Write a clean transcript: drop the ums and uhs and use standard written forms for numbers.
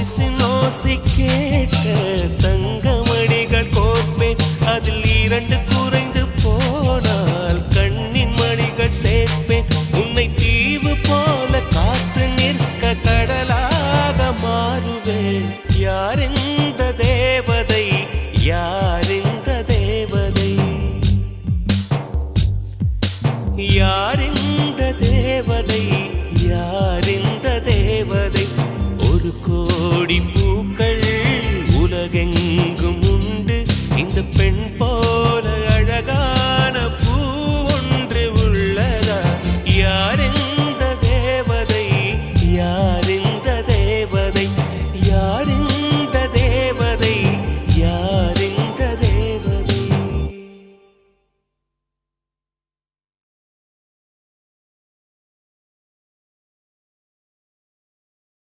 கொலுசினோசை கேட்க தங்கமணிகள் கோர்ப்பேன். அதில் 2 குறைந்து போனால் கண்ணின் மணிகள் சேர்ப்பேன். உன்னை தீவு போல காத்து நிற்க கடலாக மாறுவேன். யார் இந்த தேவதை, யார் இந்த தேவதை, யார் இந்த தேவதை, யார் இந்த தேவதை. 1 கோடி